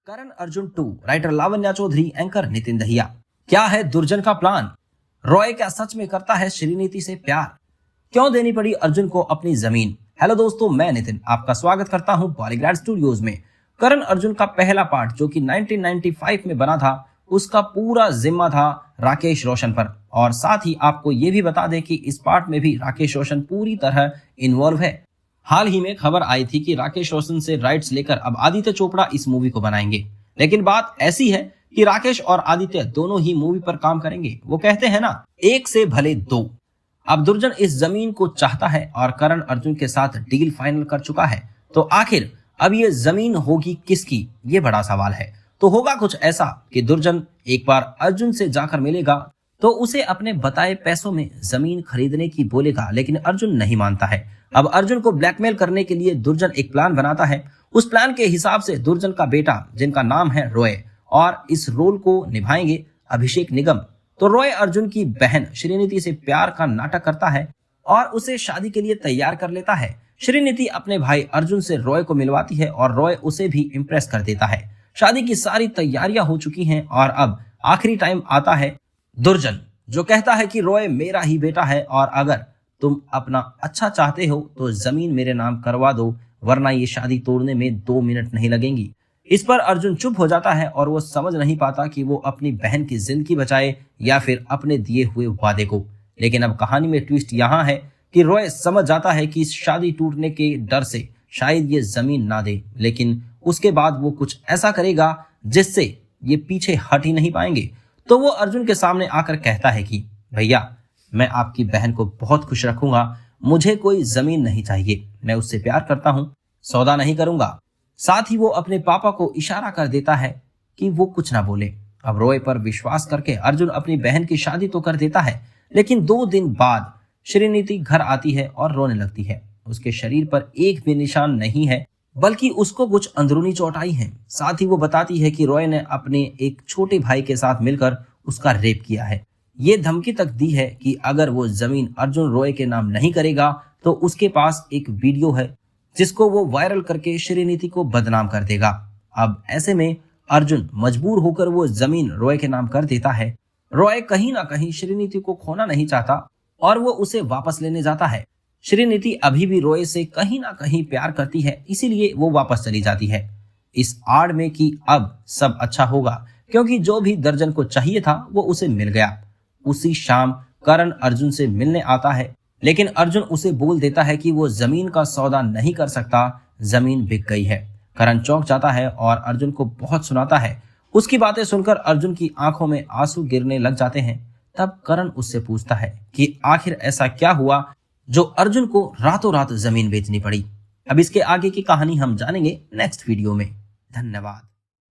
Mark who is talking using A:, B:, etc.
A: Karan Arjun 2, writer Lavanya Chaudhary, anchor Nitin Dahiya. क्या है दुर्जन का प्लान? रॉय क्या सच में करता है श्रीनीति से प्यार? क्यों देनी पड़ी अर्जुन को अपनी जमीन? हेलो दोस्तों, मैं नितिन आपका स्वागत करता हूं पॉलीग्राड स्टूडियोज में। करण अर्जुन का पहला पार्ट जो कि 1995 में बना था, उसका पूरा जिम्मा था राकेश रोशन पर। और साथ ही आपको ये भी बता दें कि इस पार्ट में भी राकेश रोशन पूरी तरह इन्वॉल्व है। हाल ही में खबर आई थी कि राकेश रोशन से राइट्स लेकर अब आदित्य चोपड़ा इस मूवी को बनाएंगे। लेकिन बात ऐसी है कि राकेश और आदित्य दोनों ही मूवी पर काम करेंगे। वो कहते हैं ना, एक से भले दो। अब दुर्जन इस जमीन को चाहता है और करण अर्जुन के साथ डील फाइनल कर चुका है। तो आखिर अब ये जमीन होगी किसकी, ये बड़ा सवाल है। तो होगा कुछ ऐसा कि दुर्जन एक बार अर्जुन से जाकर मिलेगा तो उसे अपने बताए पैसों में जमीन खरीदने की बोलेगा, लेकिन अर्जुन नहीं मानता है। अब अर्जुन को ब्लैकमेल करने के लिए दुर्जन एक प्लान बनाता है। उस प्लान के हिसाब से दुर्जन का बेटा, जिनका नाम है रॉय, और इस रोल को निभाएंगे अभिषेक निगम। तो रॉय अर्जुन की बहन श्रीनीति से प्यार का नाटक करता है और उसे शादी के लिए तैयार कर लेता है। श्रीनीति अपने भाई अर्जुन से रॉय को मिलवाती है और रॉय उसे भी इम्प्रेस कर देता है। शादी की सारी तैयारियां हो चुकी हैं और अब आखिरी टाइम आता है दुर्जन, जो कहता है कि रॉय मेरा ही बेटा है और अगर तुम अपना अच्छा चाहते हो तो जमीन मेरे नाम करवा दो, वरना ये शादी तोड़ने में 2 मिनट नहीं लगेंगी। इस पर अर्जुन चुप हो जाता है और वो समझ नहीं पाता कि वो अपनी बहन की जिंदगी बचाए या फिर अपने दिए हुए वादे को। लेकिन अब कहानी में ट्विस्ट यहाँ है कि रॉय समझ जाता है कि इस शादी टूटने के डर से शायद ये जमीन ना दे, लेकिन उसके बाद वो कुछ ऐसा करेगा जिससे ये पीछे हट ही नहीं पाएंगे। तो वो अर्जुन के सामने आकर कहता है कि भैया, मैं आपकी बहन को बहुत खुश रखूंगा, मुझे कोई जमीन नहीं चाहिए, मैं उससे प्यार करता हूं, सौदा नहीं करूंगा। साथ ही वो अपने पापा को इशारा कर देता है कि वो कुछ ना बोले। अब रॉय पर विश्वास करके अर्जुन अपनी बहन की शादी तो कर देता है, लेकिन 2 दिन बाद श्रीनीति घर आती है और रोने लगती है। उसके शरीर पर एक भी निशान नहीं है, बल्कि उसको कुछ अंदरूनी चोट आई है। साथ ही वो बताती है कि रॉय ने अपने एक छोटे भाई के साथ मिलकर उसका रेप किया है। ये धमकी तक दी है कि अगर वो जमीन अर्जुन रॉय के नाम नहीं करेगा तो उसके पास एक वीडियो है जिसको वो वायरल करके श्रीनीति को बदनाम कर देगा। अब ऐसे में अर्जुन मजबूर होकर वो जमीन रॉय के नाम कर देता है। रॉय कहीं ना कहीं श्रीनीति को खोना नहीं चाहता और वो उसे वापस लेने जाता है। श्रीनीति अभी भी रॉय से कहीं ना कहीं प्यार करती है, इसीलिए वो वापस चली जाती है, इस आड़ में कि अब सब अच्छा होगा, क्योंकि जो भी दर्जन को चाहिए था वो उसे मिल गया। उसी शाम करण अर्जुन से मिलने आता है, लेकिन अर्जुन उसे बोल देता है कि वो जमीन का सौदा नहीं कर सकता, जमीन बिक गई है। करण चौंक जाता है और अर्जुन को बहुत सुनाता है। उसकी बातें सुनकर अर्जुन की आंखों में आंसू गिरने लग जाते हैं। तब करण उससे पूछता है कि आखिर ऐसा क्या हुआ जो अर्जुन को रातों रात जमीन बेचनी पड़ी। अब इसके आगे की कहानी हम जानेंगे नेक्स्ट वीडियो में। धन्यवाद।